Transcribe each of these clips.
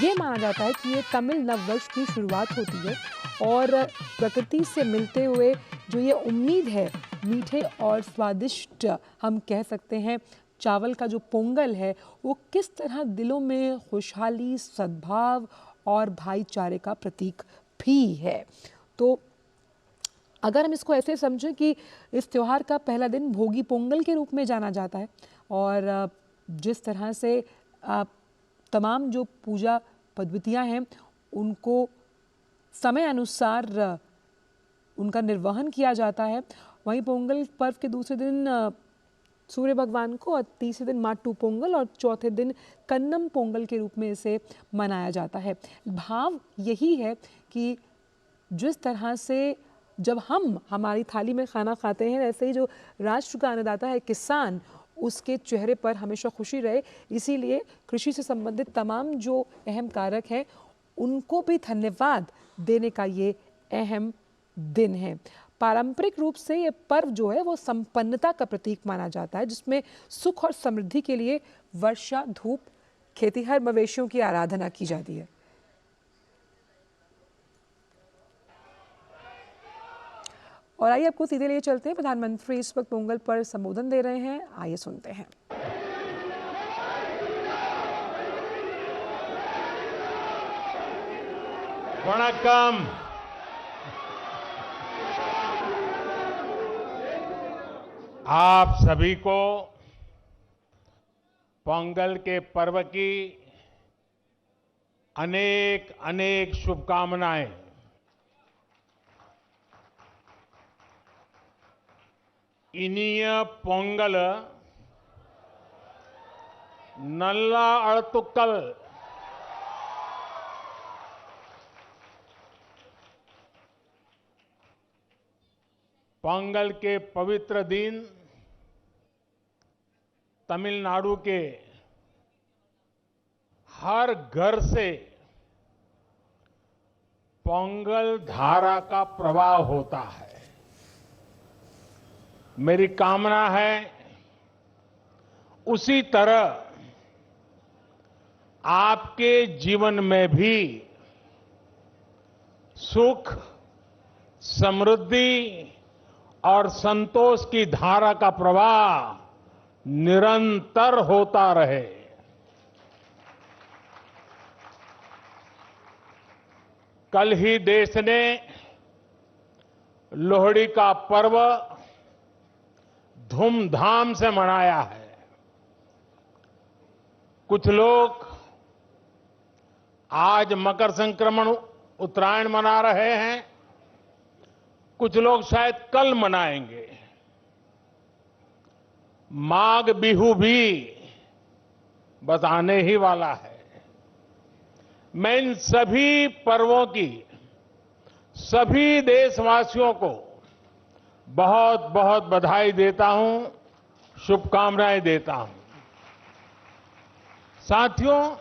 ये माना जाता है कि ये तमिल नववर्ष की शुरुआत होती है और प्रकृति से मिलते हुए जो ये उम्मीद है, मीठे और स्वादिष्ट हम कह सकते हैं चावल का जो पोंगल है, वो किस तरह दिलों में खुशहाली, सद्भाव और भाईचारे का प्रतीक भी है। तो अगर हम इसको ऐसे समझें कि इस त्यौहार का पहला दिन भोगी पोंगल के रूप में जाना जाता है और जिस तरह से तमाम जो पूजा पद्धतियाँ हैं उनको समय अनुसार उनका निर्वहन किया जाता है, वहीं पोंगल पर्व के दूसरे दिन सूर्य भगवान को और तीसरे दिन माट्टू पोंगल और चौथे दिन कन्नम पोंगल के रूप में इसे मनाया जाता है। भाव यही है कि जिस तरह से जब हम हमारी थाली में खाना खाते हैं, ऐसे ही जो राष्ट्र का अन्नदाता है किसान, उसके चेहरे पर हमेशा खुशी रहे, इसीलिए कृषि से संबंधित तमाम जो अहम कारक हैं उनको भी धन्यवाद देने का ये अहम दिन है। पारंपरिक रूप से ये पर्व जो है वो संपन्नता का प्रतीक माना जाता है, जिसमें सुख और समृद्धि के लिए वर्षा, धूप, खेतीहर मवेशियों की आराधना की जाती है। और आइए आपको सीधे लिए चलते हैं, प्रधानमंत्री इस वक्त पोंगल पर संबोधन दे रहे हैं, आइए सुनते हैं। वणक्कम। आप सभी को पोंगल के पर्व की अनेक अनेक शुभकामनाएं। इनिय पोंगल नल्ला अड़तुक्कल पोंगल के पवित्र दिन तमिलनाडु के हर घर से पोंगल धारा का प्रवाह होता है। मेरी कामना है उसी तरह आपके जीवन में भी सुख, समृद्धि और संतोष की धारा का प्रवाह निरंतर होता रहे। कल ही देश ने लोहड़ी का पर्व धूमधाम से मनाया है। कुछ लोग आज मकर संक्रमण उत्तरायण मना रहे हैं, कुछ लोग शायद कल मनाएंगे। माघ बिहू भी बस आने ही वाला है। मैं इन सभी पर्वों की सभी देशवासियों को बहुत बहुत बधाई देता हूं, शुभकामनाएं देता हूं। साथियों,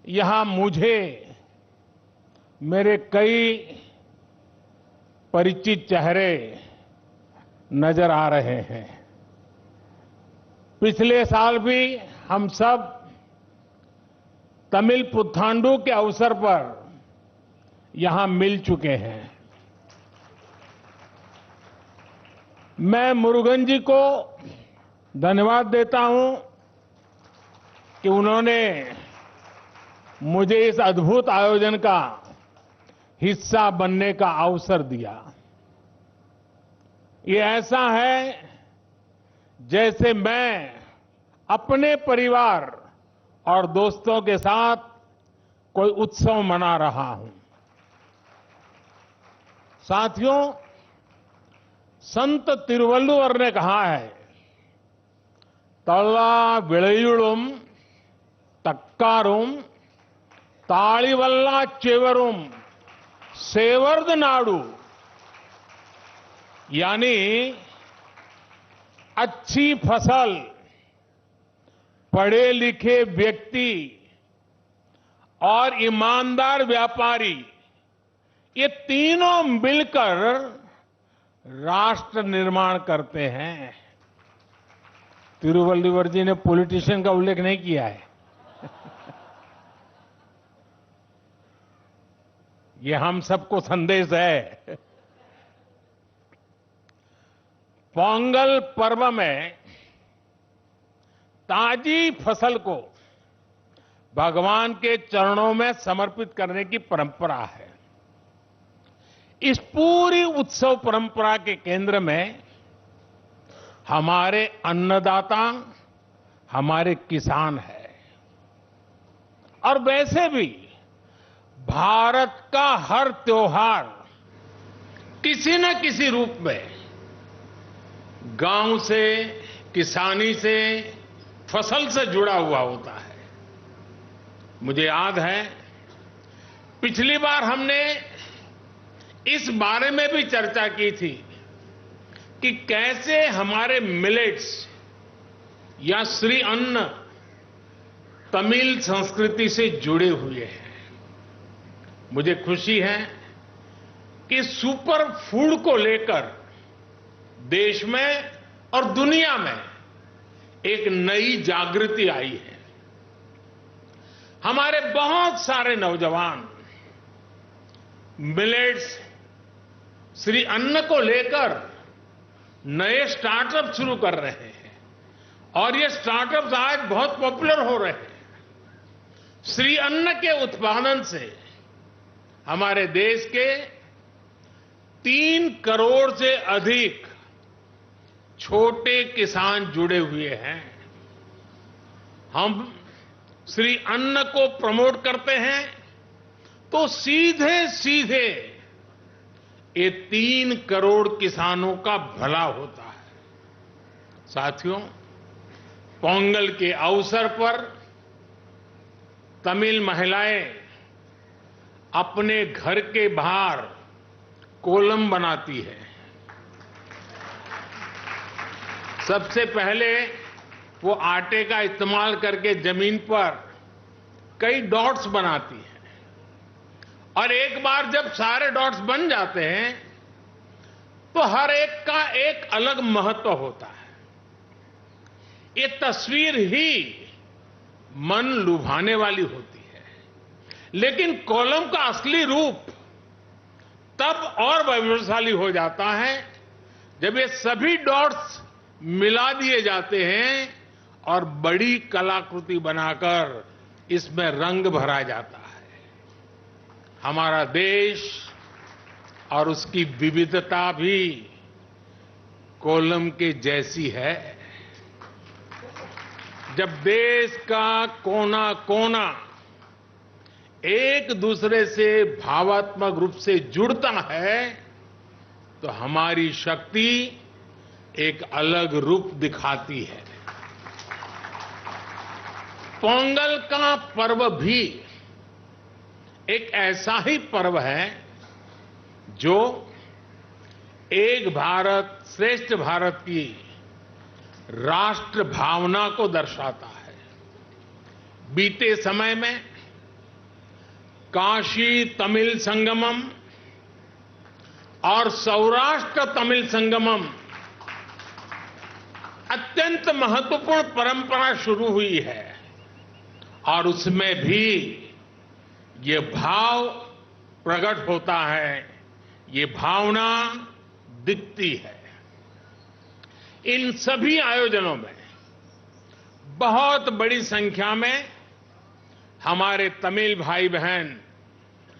यहां मुझे मेरे कई परिचित चेहरे नजर आ रहे हैं। पिछले साल भी हम सब तमिल पुथांडु के अवसर पर यहां मिल चुके हैं। मैं मुरुगन जी को धन्यवाद देता हूं कि उन्होंने मुझे इस अद्भुत आयोजन का हिस्सा बनने का अवसर दिया। ये ऐसा है जैसे मैं अपने परिवार और दोस्तों के साथ कोई उत्सव मना रहा हूं। साथियों, संत तिरुवल्लुवर ने कहा है, तल्ला विळयुळुम तक्कारुम तालिवल्ला चेवरुम सेवर्द नाडु, यानी अच्छी फसल, पढ़े लिखे व्यक्ति और ईमानदार व्यापारी, ये तीनों मिलकर राष्ट्र निर्माण करते हैं। तिरुवल्लुवर जी ने पॉलिटिशियन का उल्लेख नहीं किया है। ये हम सबको संदेश है। पोंगल पर्व में ताजी फसल को भगवान के चरणों में समर्पित करने की परंपरा है। इस पूरी उत्सव परंपरा के केंद्र में हमारे अन्नदाता, हमारे किसान है। और वैसे भी भारत का हर त्योहार किसी न किसी रूप में गांव से, किसानी से, फसल से जुड़ा हुआ होता है। मुझे याद है पिछली बार हमने इस बारे में भी चर्चा की थी कि कैसे हमारे मिलेट्स या श्री अन्न तमिल संस्कृति से जुड़े हुए हैं। मुझे खुशी है कि सुपर फूड को लेकर देश में और दुनिया में एक नई जागृति आई है। हमारे बहुत सारे नौजवान मिलेट्स, श्री अन्न को लेकर नए स्टार्टअप शुरू कर रहे हैं और ये स्टार्टअप्स आज बहुत पॉपुलर हो रहे हैं। श्री अन्न के उत्पादन से हमारे देश के 3 करोड़ से अधिक छोटे किसान जुड़े हुए हैं। हम श्री अन्न को प्रमोट करते हैं तो सीधे सीधे ये 3 करोड़ किसानों का भला होता है। साथियों, पोंगल के अवसर पर तमिल महिलाएं अपने घर के बाहर कोलम बनाती है। सबसे पहले वो आटे का इस्तेमाल करके जमीन पर कई डॉट्स बनाती है और एक बार जब सारे डॉट्स बन जाते हैं तो हर एक का एक अलग महत्व होता है। ये तस्वीर ही मन लुभाने वाली होती है, लेकिन कोलम का असली रूप तब और वैभवशाली हो जाता है जब ये सभी डॉट्स मिला दिए जाते हैं और बड़ी कलाकृति बनाकर इसमें रंग भरा जाता है। हमारा देश और उसकी विविधता भी कोलम के जैसी है। जब देश का कोना कोना एक दूसरे से भावात्मक रूप से जुड़ता है तो हमारी शक्ति एक अलग रूप दिखाती है। पोंगल का पर्व भी एक ऐसा ही पर्व है जो एक भारत श्रेष्ठ भारत की राष्ट्र भावना को दर्शाता है। बीते समय में काशी तमिल संगमम और सौराष्ट्र तमिल संगमम अत्यंत महत्वपूर्ण परंपरा शुरू हुई है और उसमें भी ये भाव प्रकट होता है, ये भावना दिखती है। इन सभी आयोजनों में बहुत बड़ी संख्या में हमारे तमिल भाई बहन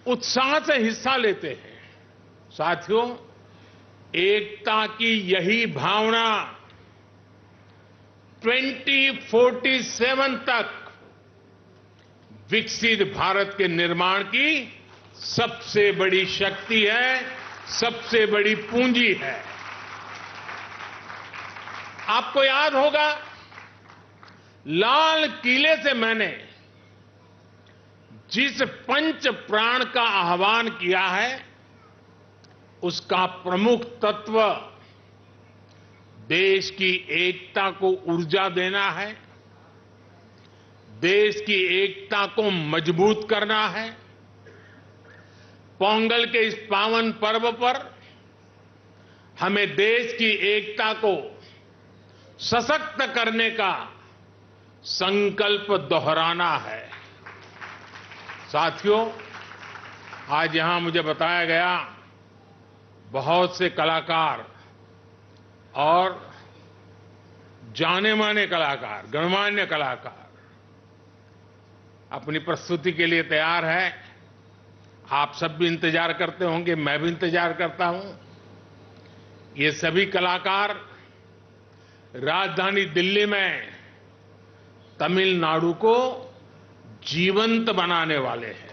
उत्साह से हिस्सा लेते हैं। साथियों, एकता की यही भावना 2047 तक विकसित भारत के निर्माण की सबसे बड़ी शक्ति है, सबसे बड़ी पूंजी है। आपको याद होगा, लाल किले से मैंने जिस पंच प्राण का आह्वान किया है उसका प्रमुख तत्व देश की एकता को ऊर्जा देना है, देश की एकता को मजबूत करना है। पोंगल के इस पावन पर्व पर हमें देश की एकता को सशक्त करने का संकल्प दोहराना है। साथियों, आज यहां मुझे बताया गया बहुत से कलाकार और जाने-माने कलाकार, गणमान्य कलाकार अपनी प्रस्तुति के लिए तैयार है। आप सब भी इंतजार करते होंगे, मैं भी इंतजार करता हूं। ये सभी कलाकार राजधानी दिल्ली में तमिलनाडु को जीवंत बनाने वाले हैं।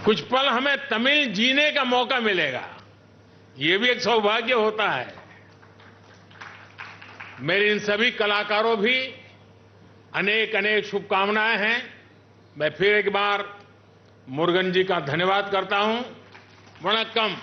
कुछ पल हमें तमिल जीने का मौका मिलेगा, ये भी एक सौभाग्य होता है। मेरे इन सभी कलाकारों भी अनेक अनेक शुभकामनाएं हैं। मैं फिर एक बार मुरुगन जी का धन्यवाद करता हूं। वणक्कम।